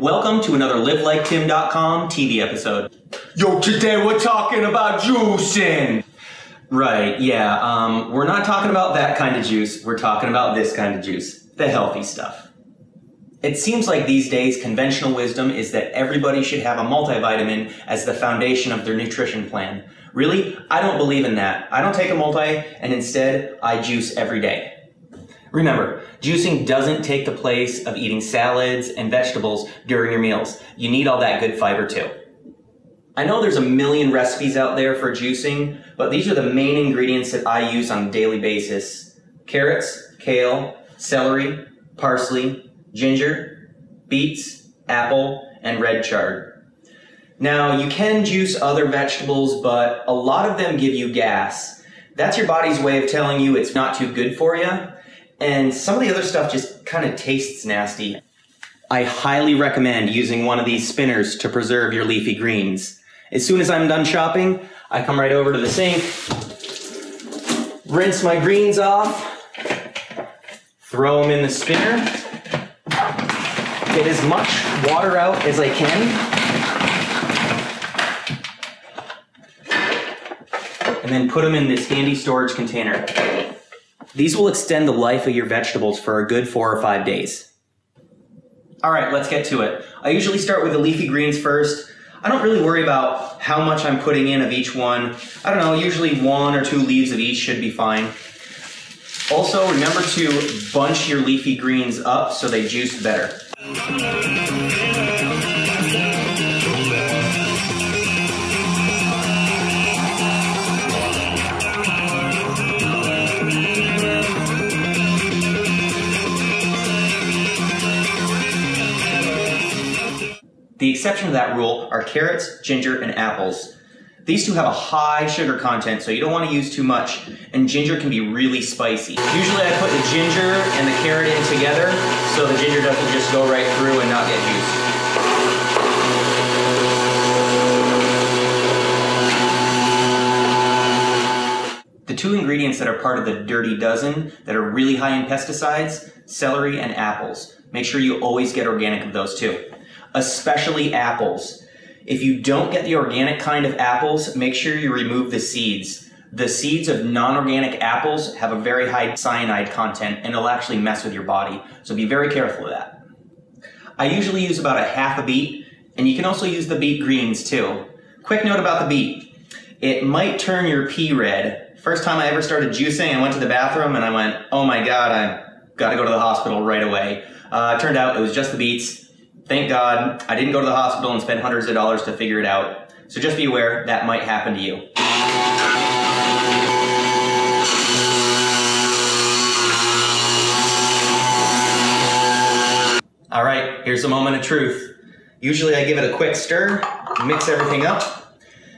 Welcome to another LiveLikeTim.com TV episode. Yo, today we're talking about juicing. Right, yeah, we're not talking about that kind of juice, we're talking about this kind of juice, the healthy stuff. It seems like these days conventional wisdom is that everybody should have a multivitamin as the foundation of their nutrition plan. Really, I don't believe in that. I don't take a multi, and instead, I juice every day. Remember, juicing doesn't take the place of eating salads and vegetables during your meals. You need all that good fiber too. I know there's a million recipes out there for juicing, but these are the main ingredients that I use on a daily basis. Carrots, kale, celery, parsley, ginger, beets, apple, and red chard. Now, you can juice other vegetables, but a lot of them give you gas. That's your body's way of telling you it's not too good for you, and some of the other stuff just kind of tastes nasty. I highly recommend using one of these spinners to preserve your leafy greens. As soon as I'm done shopping, I come right over to the sink, rinse my greens off, throw them in the spinner, get as much water out as I can, and then put them in this handy storage container. These will extend the life of your vegetables for a good 4 or 5 days. All right, let's get to it. I usually start with the leafy greens first. I don't really worry about how much I'm putting in of each one. I don't know, usually 1 or 2 leaves of each should be fine. Also, remember to bunch your leafy greens up so they juice better. The exception to that rule are carrots, ginger, and apples. These two have a high sugar content, so you don't want to use too much, and ginger can be really spicy. Usually I put the ginger and the carrot in together, so the ginger doesn't just go right through and not get juice. The 2 ingredients that are part of the dirty dozen that are really high in pesticides, celery and apples. Make sure you always get organic of those too. Especially apples. If you don't get the organic kind of apples, make sure you remove the seeds. The seeds of non-organic apples have a very high cyanide content and it'll actually mess with your body, so be very careful of that. I usually use about a half a beet, and you can also use the beet greens too. Quick note about the beet. It might turn your pee red. First time I ever started juicing, I went to the bathroom and I went, oh my god, I've got to go to the hospital right away. Turned out it was just the beets. Thank God I didn't go to the hospital and spend hundreds of dollars to figure it out. So just be aware that might happen to you. All right, here's a moment of truth. Usually I give it a quick stir, mix everything up.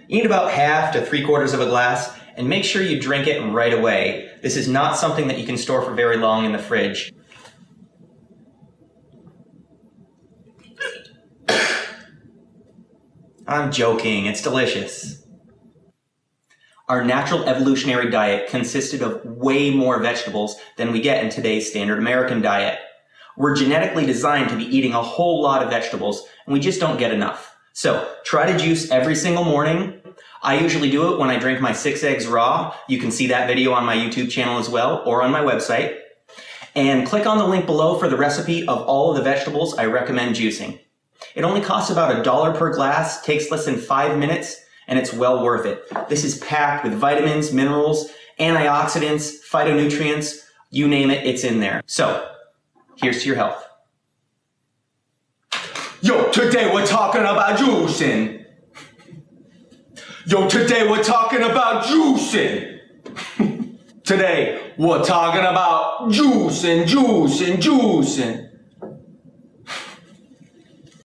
You need about half to 3/4 of a glass, and make sure you drink it right away. This is not something that you can store for very long in the fridge. I'm joking, it's delicious. Our natural evolutionary diet consisted of way more vegetables than we get in today's standard American diet. We're genetically designed to be eating a whole lot of vegetables, and we just don't get enough. So, try to juice every single morning. I usually do it when I drink my 6 eggs raw. You can see that video on my YouTube channel as well, or on my website. And click on the link below for the recipe of all of the vegetables I recommend juicing. It only costs about $1 per glass, takes less than 5 minutes, and it's well worth it. This is packed with vitamins, minerals, antioxidants, phytonutrients, you name it, it's in there. So, here's to your health. Yo, today we're talking about juicing. Yo, today we're talking about juicing. Today we're talking about juicing.